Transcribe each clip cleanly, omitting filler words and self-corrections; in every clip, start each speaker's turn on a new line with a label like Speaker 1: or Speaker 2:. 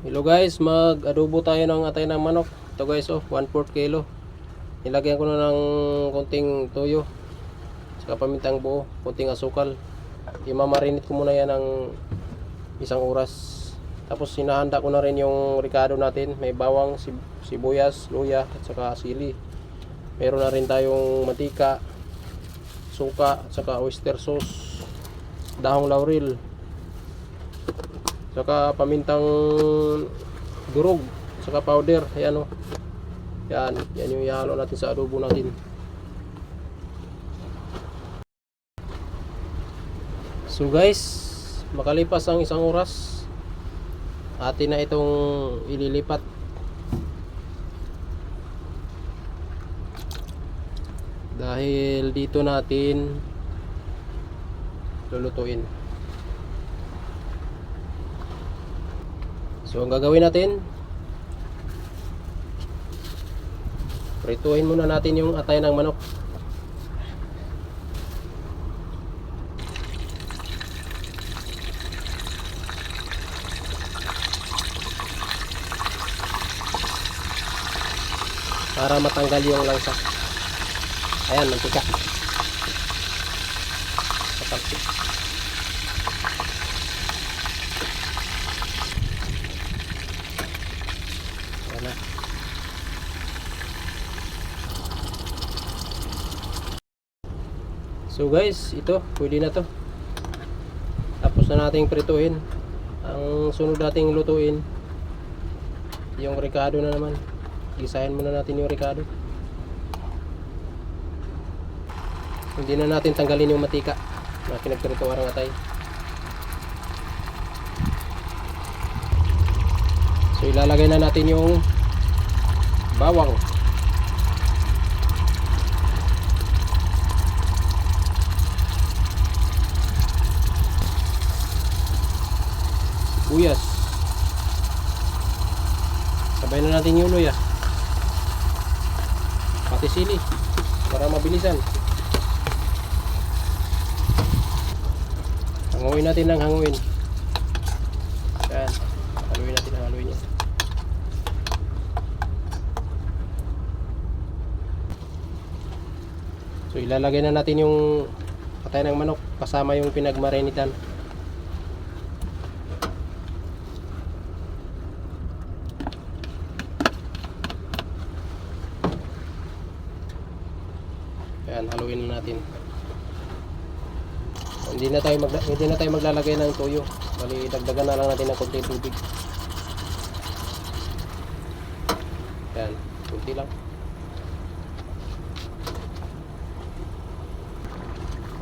Speaker 1: Hello guys, mag-adobo tayo ng atay ng manok. Ito guys, 1/4 kilo. Nilagyan ko na ng konting toyo, saka pamintang buo, konting asukal. Imamarinate ko muna yan ng isang oras. Tapos sinahanda ko na rin yung ricado natin. May bawang, sibuyas, luya, at saka sili. Meron na rin tayong mantika, suka, at saka oyster sauce, dahong laurel, saka pamintang durog, saka powder. Ayan o. Yan yung ihalo natin sa adobo natin. So guys, makalipas ang isang oras, atin na itong ililipat. Dahil dito natin lulutuin. So ang gagawin natin, prituhin muna natin yung atay ng manok. Para matanggal yung langsa. Ayan, mantika. Kapalsi. Ayan na. So guys, ito, pwede na to. Tapos na nating prituhin. Ang sunod nating lutuin, yung ricado na naman. Gisahin muna natin yung ricado. Hindi na natin tanggalin yung matika na pinagprito arang atay. So ilalagay na natin yung bawang, sibuyas, sabay na natin yung luya, pati sili para mabilisan. Hanguin natin ng hanguin. Yan, haluin natin ang haluin niya. So ilalagay na natin yung atay ng manok kasama yung pinagmarinitan. Yan, haluin na natin. Hindi na tayo maglalagay ng toyo. Bali dagdagan na lang natin ng konting tubig. Yan, kunti lang.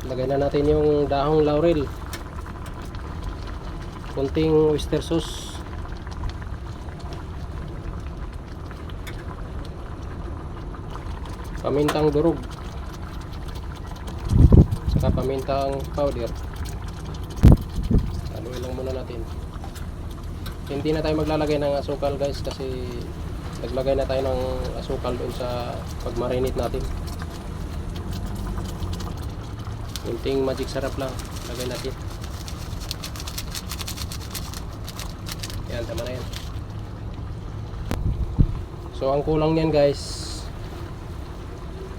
Speaker 1: Lagay na natin yung dahong laurel, konting oyster sauce, pamintang durog, saka pamintang powder. Haluin lang muna natin. Hindi na tayo maglalagay ng asukal guys, kasi naglagay na tayo ng asukal doon sa pagmarinate natin. Kunting magic sarap lang lagay natin. Yan, tama na yan. So ang kulang niyan guys,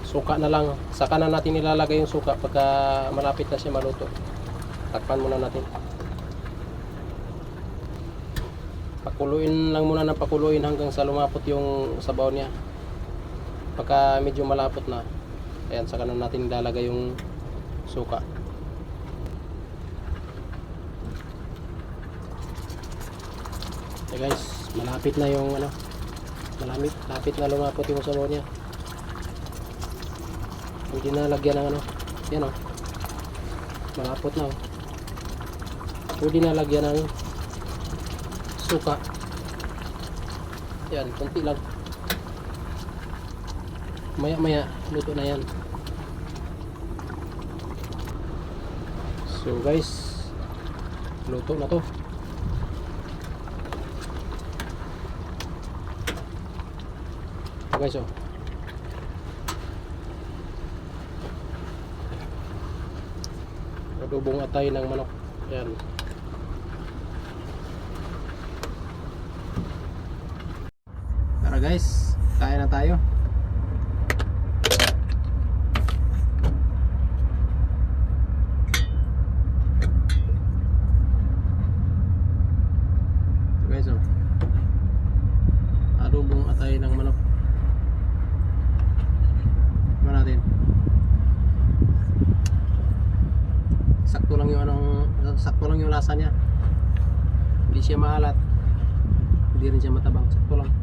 Speaker 1: suka na lang. Saka na natin ilalagay yung suka pagka malapit na siya maluto. Takpan muna natin. Pakuluin lang muna ng pakuluin hanggang sa lumapot yung sabaw niya. Pagka medyo malapot na, ayan, saka na natin ilalagay yung suka. So guys, malapit na yung malapit na lumapot yung sabaw niya. Pwede na lagyan ng yan malapot na Pwede na lagyan ng suka. Yan, konti lang. Maya maya luto na yan. So guys, luto na to. So guys, adobong atay ng manok. Yan. guys, kain na tayo. Ito guys, oh. Adobong atay ng manok. Tignan natin. Sakto lang yung sakto lang yung lasa niya. Hindi siya maalat. Hindi rin siya matabang. Sakto lang.